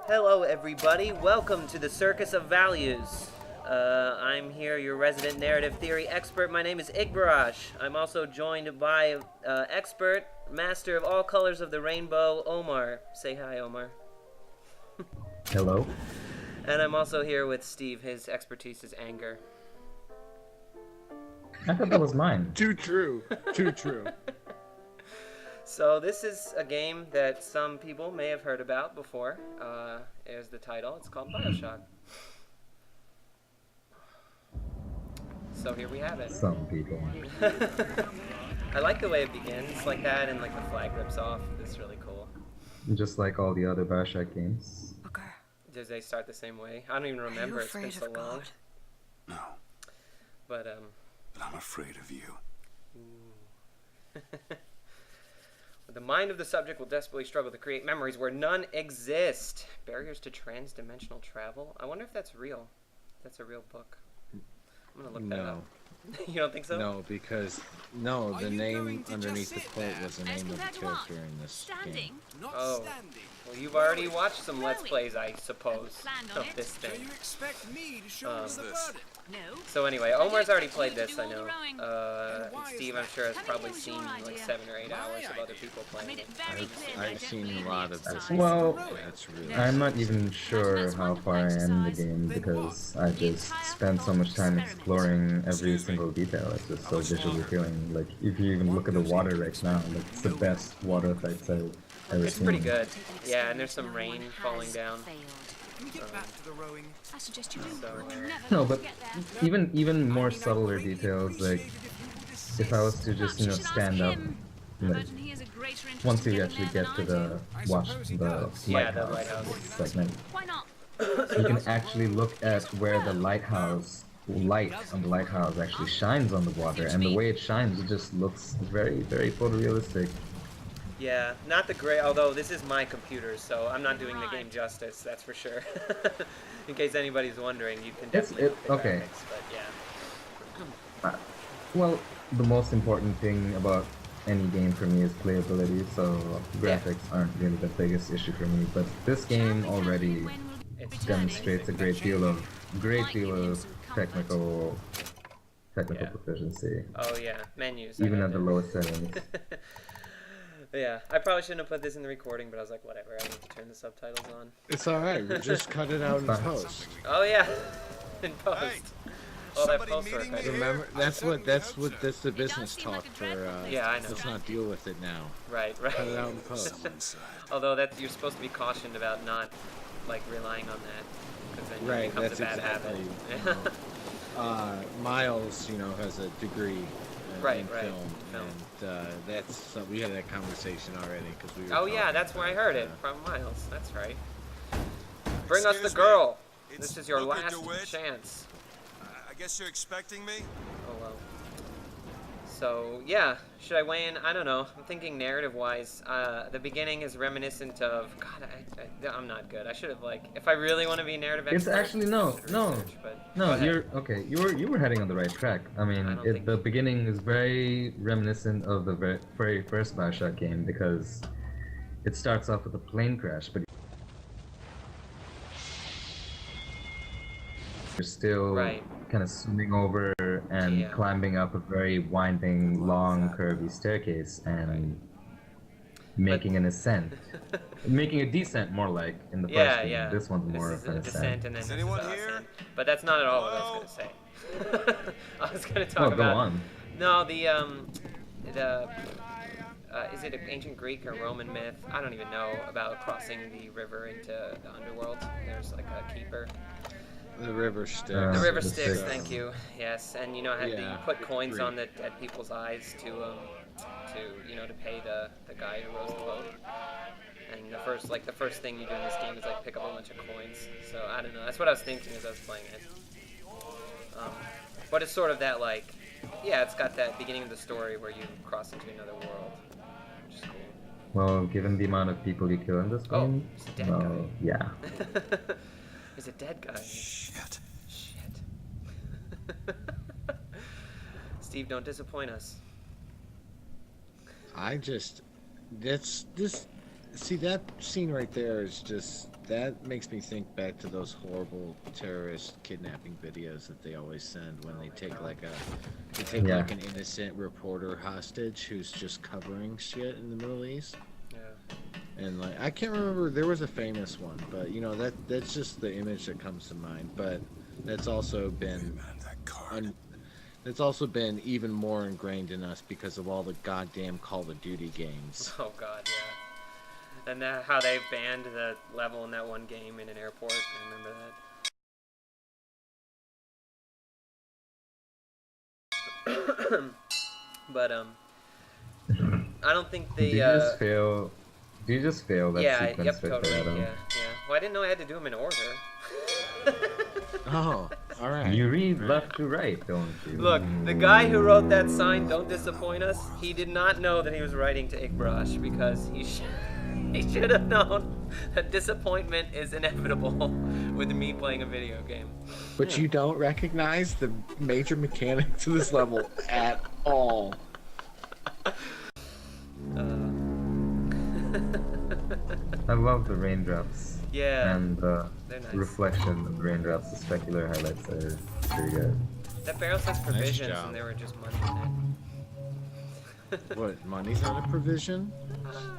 Hello, everybody. Welcome to the Circus of Values. I'm here, your resident narrative theory expert. My name is Igbarash. I'm also joined by expert, master of all colors of the rainbow, Omar. Say hi, Omar. Hello. And I'm also here with Steve. His expertise is anger. I thought that was mine. Too true. Too true. So this is a game that some people may have heard about before. Here's the title. It's called Bioshock. So here we have it. Some people. I like the way it begins like that, and like the flag rips off. It's really cool. Just like all the other Bioshock games. Okay. Does they start the same way? I don't even remember. It's been so long. No. But I'm afraid of you. The mind of the subject will desperately struggle to create memories where none exist. Barriers to trans-dimensional travel. I wonder if that's real. That's a real book. I'm gonna look that up. You don't think so? No, because the name underneath the quote was the name of the character in this game. Oh. Well, you've already watched some Let's Plays, I suppose, of this thing. You expect me to show us the verdict? No. So anyway, Omar's already played this, I know. And Steve, I'm sure, has probably seen like 7 or 8 hours of other people playing it. I've seen a lot of this. Well, That's really I'm not even sure how far I am in the game because I just spent so much time exploring every single detail. It's just so visually appealing. Like, if you even look at the water right now, like, it's the best water effects I've ever It's seen. pretty good. Yeah, and there's some rain falling down. Can we get back to the rowing? I suggest you do. So, No, but even more subtler details, like, if I was to just, stand up, like, once you actually get to the Yeah, the lighthouse lighthouse. segment, Why not? you can actually look at where the light on the lighthouse actually shines on the water, and the way it shines, it just looks very, very photorealistic. yeah, not the great, although this is my computer, so I'm not doing the game justice, that's for sure. In case anybody's wondering, you can definitely look at the okay. graphics, but yeah. Well, the most important thing about any game for me is playability, so graphics aren't really the biggest issue for me, but this game already It's demonstrates a great deal of technical Yeah. proficiency, Oh yeah, menus. I even had at the to- lowest settings. Yeah, I probably shouldn't have put this in the recording, but I was like, whatever, I need to turn the subtitles on. It's alright, we'll just cut it out in Fine. post. Oh yeah, in post. Oh, that somebody post work. meeting I me did. Remember, that's the business talk for, Yeah, I know. let's not deal with it now. Right, Cut it right. out in post. Although that you're supposed to be cautioned about not, like, relying on that, because then Right, it becomes that's a bad habit. exactly, Miles, has a degree Right, in right, film, film. and that's we had that conversation already because we were Oh yeah, talking that's where I about, heard it, from Miles. That's right. Bring us the Excuse me. girl. It's This is your Booker last DeWitt. chance. I guess you're expecting me? Oh well. So yeah, should I weigh in? I don't know. I'm thinking narrative-wise, the beginning is reminiscent of. God, I'm not good. I should have if I really want to be a narrative It's expert. actually I should research, but go no, ahead. you're okay. You were heading on the right track. I mean, I don't think the so. beginning is very reminiscent of the very first Bioshock game because it starts off with a plane crash, but you're still Right. kind of swimming over and Yeah. climbing up a very winding, long, curvy staircase and making an ascent. Making a descent more like in the first Yeah, game. yeah. This one's more This is of an a descent, ascent. and then Is this anyone is here? ascent. But that's not at all what I Hello? was gonna say. I was gonna talk Well, go about. on. No, is it an ancient Greek or Roman myth? I don't even know about crossing the river into the underworld. There's like a keeper. The river Styx. The river the Styx, Styx. thank you. Yes, and you Yeah, put coins Greek. on the dead people's eyes to pay the guy who rows the boat. And the first thing you do in this game is pick up a bunch of coins. So I don't know. That's what I was thinking as I was playing it. But it's sort of that it's got that beginning of the story where you cross into another world, which is cool. Well, given the amount of people you kill in this Oh, game, it's a dead well, guy. yeah. He's a dead guy. Shit. Shit. Steve, don't disappoint us. I just see that scene right there is just that makes me think back to those horrible terrorist kidnapping videos that they always send when they take like Yeah. like an innocent reporter hostage who's just covering shit in the Middle East. Yeah. And like I can't remember, there was a famous one, but you know that's just the image that comes to mind. But that's also been Man, that card. it's also been even more ingrained in us because of all the goddamn Call of Duty games. Oh god, yeah. And how they banned the level in that one game in an airport. I remember that. But I don't think they. Do you just fail? Do you just fail that Yeah, sequence yep, right totally. there, Adam? Yeah. Well, I didn't know I had to do them in order. Oh, all right. You read left to right, don't you? Look, the guy who wrote that sign, "Don't disappoint us," he did not know that he was writing to Igbarash because he should have known that disappointment is inevitable with me playing a video game. But you don't recognize the major mechanics of this level at all. I love the raindrops. Yeah, And the they're nice. reflection of the raindrops, the specular highlights are pretty good. That barrel says provisions, job. and there were just money in it. What, money's not a provision?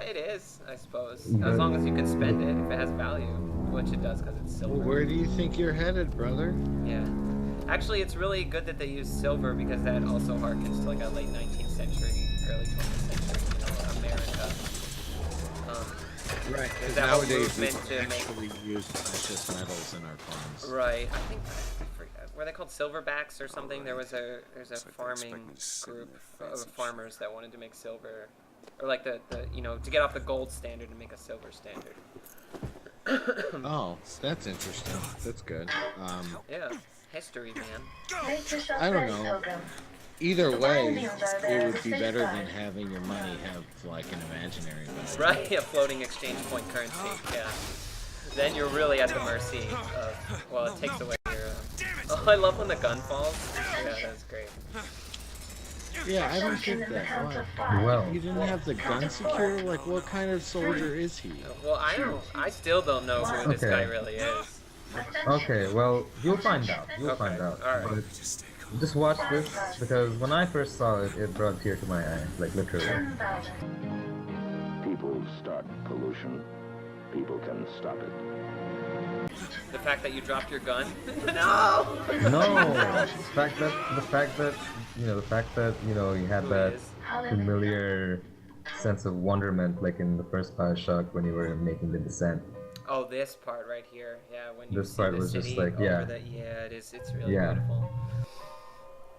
It is, I suppose, as long as you can spend it if it has value, which it does because it's silver. Well, where do you think you're headed, brother? Yeah. Actually, it's really good that they use silver because that also harkens to like a late 19th century, early 20th century, America. Right, There's because that whole nowadays we movement to make- actually use precious metals in our farms. Right. I think were they called silverbacks or something? There's a like they farming expect me to sit in group their of faces. farmers that wanted to make silver, or like the to get off the gold standard and make a silver standard. Oh, that's interesting. That's good. Yeah. History, man. I don't know. Either way, it would be better than having your money have like an imaginary value. Right, a floating exchange point currency, yeah. Then you're really at the mercy of, well, it takes away your, oh, I love when the gun falls. Yeah, that's great. Yeah, I don't get that. Why? Well, You didn't have the gun secure? Like, what kind of soldier is he? Well, I still don't know who this Okay. guy really is. okay, well, you'll find out. You'll find out. alright. But just watch this, because when I first saw it, it brought a tear to my eye, like literally. People start pollution. People can stop it. The fact that you dropped your gun? No! No, the fact that you had that familiar sense of wonderment, like in the first Bioshock when you were making the descent. Oh, this part right here. Yeah, when you This see part the was just city like, over yeah. it is. It's really Yeah. beautiful.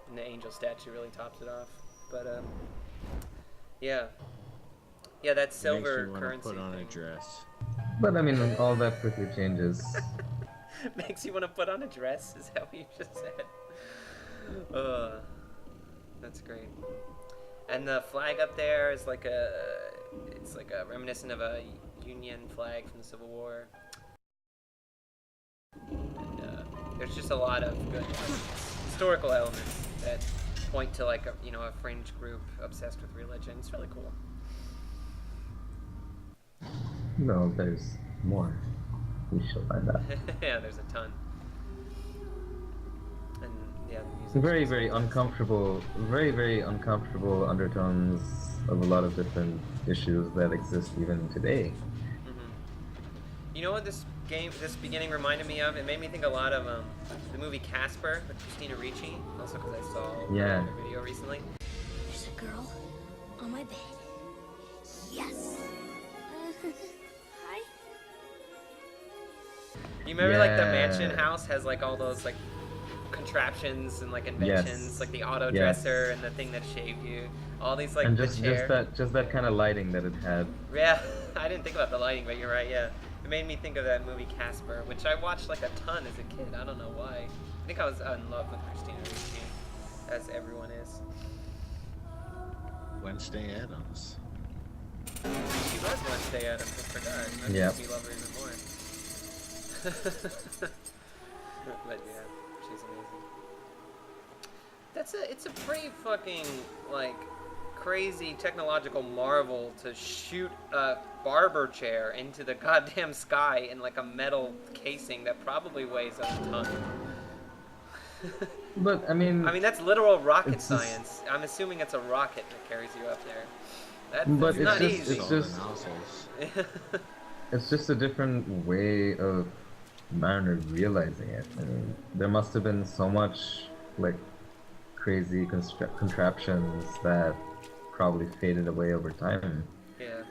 And the angel statue really tops it off. But yeah, that silver Makes you want to currency put on a thing. dress. But I mean, all that quickly changes. Makes you want to put on a dress. Is that what you just said? That's great. And the flag up there is like it's like a reminiscent of a Union flag from the Civil War. And there's just a lot of good historical elements that point to like a fringe group obsessed with religion. It's really cool. No, there's more. We shall find out. Yeah, there's a ton. And yeah, the music. Very, very uncomfortable, very uncomfortable undertones of a lot of different issues that exist even today. You know what this beginning reminded me of? It made me think a lot of the movie Casper with Christina Ricci. Also because I saw Yeah. a video recently. There's a girl on my bed. Yes. Hi. You remember like the Yeah. mansion house has like all those like contraptions and like inventions, Yes. like the auto Yes. dresser and the thing that shaved you. All these like And the just chair. that kind of lighting that it had. Yeah, I didn't think about the lighting, but you're right. Yeah, it made me think of that movie Casper, which I watched like a ton as a kid. I don't know why. I think I was in love with Christina Ricci, as everyone is. Wednesday Addams. She was Wednesday Addams. I forgot. That Yep. makes me love her even more. But yeah, she's amazing. It's a pretty fucking like crazy technological marvel to shoot a barber chair into the goddamn sky in like a metal casing that probably weighs a ton. But I mean, that's literal rocket it's just- science. I'm assuming it's a rocket that carries you up there. But That's not it's easy. just it's just a different way of Mariner realizing it. I mean, there must have been so much like crazy contraptions that probably faded away over time. Yeah.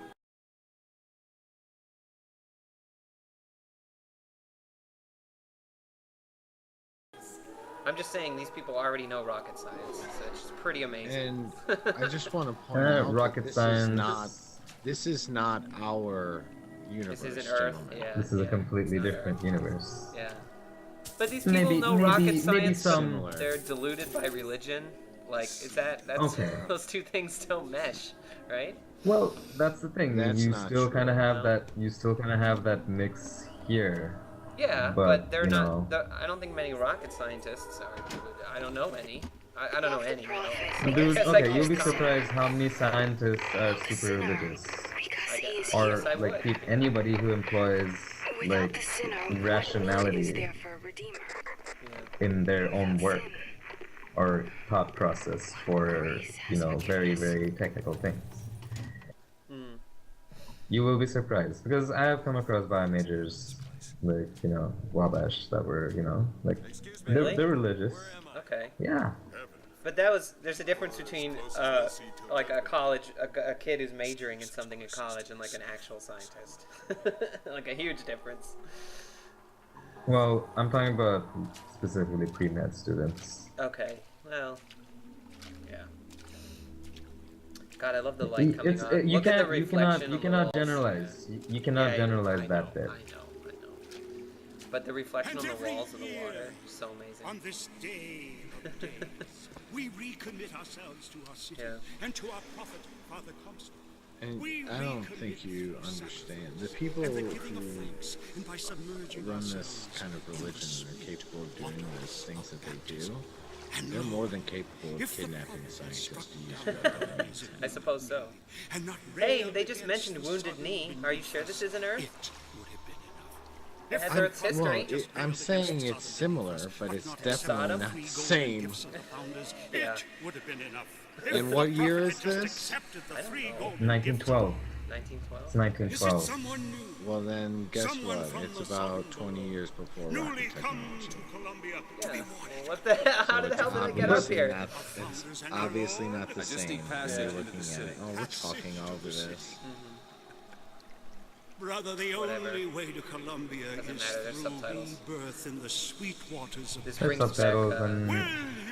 I'm just saying these people already know rocket science, so it's just pretty amazing. And I just want to point out rocket that science. this is not our universe. This isn't Earth, gentlemen. yeah. This is a completely it's not different Earth. universe. Yeah. But these people know Maybe- rocket maybe science, some- but they're deluded by religion. Like, that's Okay. those two things don't mesh, right? Well, that's the thing. That's you not still true, kind of have no. that. You still kind of have that mix here. Yeah, But, but they're you not. know. I don't think many rocket scientists are deluded. I don't know any. I don't know any. You know, so I Dude, guess I okay, can't you'll be comment. surprised how many scientists are super religious, or Yes, I like would. anybody who employs Without the like sinner, what is rationality there for a redeemer? Yeah. in their own work or thought process for very technical things. Hmm. You will be surprised because I have come across bio majors like Wabash that were like Excuse me. Really? they're religious. Where am I? Okay. Yeah. But there's a difference between like a kid who's majoring in something in college and like an actual scientist. Like a huge difference. Well, I'm talking about specifically pre-med students. Okay. Well. Yeah. God, I love the light coming on. You Look at the can't you reflection on the cannot walls. generalize. You cannot Yeah, generalize I that know, bit. I know. But the reflection on the walls of the water is so amazing. On this day of days, we recommit ourselves to our city Yeah. and to our prophet, Father Comstock. And We I don't recommit think you the understand. The people and the giving of who thanks, and by submerging run ourselves this kind of religion are capable of doing those things that they do. and They're Lord, more than capable of if the kidnapping a prophet scientist struck to use down their the weapons. I suppose so. and not Hey, railed they just against mentioned the Wounded Sodom Knee. beneath Are you sure us, this isn't Earth? It would have been enough. It has I'm- Earth's history. I'm saying it's similar, but it's definitely Sodom? not the same. Gifts of the founders, Yeah. It would have been enough. And If what the year prophet is had just this? accepted the I don't three know. golden 1912. 1912. It's gifts. Is it 1912. someone new? Well then, guess Someone what? from It's the about Sodom 20 below. years before Newly rocket come technology. to Columbia to Yeah. be Well, warned. what the hell? How So the hell it's did I get up obviously here? not- it's obviously not the I just same. sneaked past They're it into looking the at city. it. Oh, we're talking over this. Brother, the Whatever. only way to Columbia Doesn't is matter, there's through subtitles. rebirth in the sweet waters of This There's brings back. subtitles and Will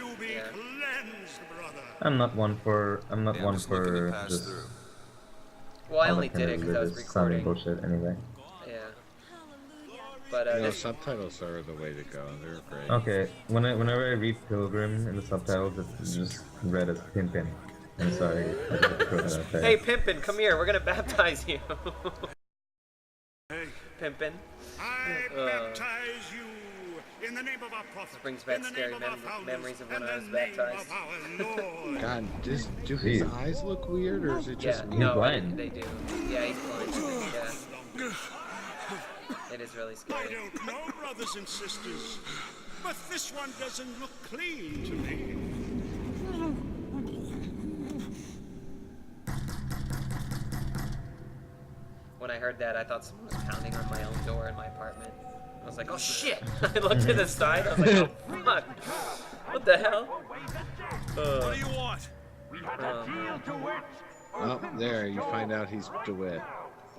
you be Yeah. cleansed, brother? I'm not one for Yeah, I'm just looking to pass just through. Well, I all only that did kind it of because I was religious sounding recording. bullshit anyway. Yeah. But No, this, subtitles are the way to go. They're great. Okay, whenever I read Pilgrim in the subtitles, it's just read as Pimpin. I'm sorry, I just have to throw that out there. hey, Pimpin, come here. We're gonna baptize you. Hey, Pimpin. I baptize you in the name of our prophet. brings back in the scary name of our founders, memories of when and I the was name baptized. of our Lord. God, do his Jeez. eyes look weird, or is it Yeah, just me? no, blind. they do. Yeah, he's blind. I think, yeah. It is really I scary. don't know, brothers and sisters, but this one doesn't look clean to me. When I heard that, I thought someone was pounding on my own door in my apartment. I was like, oh shit! I looked to the side, I was like, oh fuck! What the hell? What do you want? Oh, there, you find out he's DeWitt.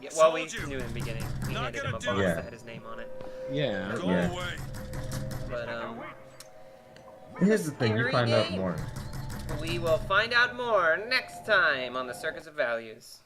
Yeah, well, we Told you. knew in the beginning. We Not handed him gonna a do box it. that had his name on it. Yeah, Go Yeah. away. But, Here's the thing, you Scary find out game. more. we will find out more next time on the Circus of Values.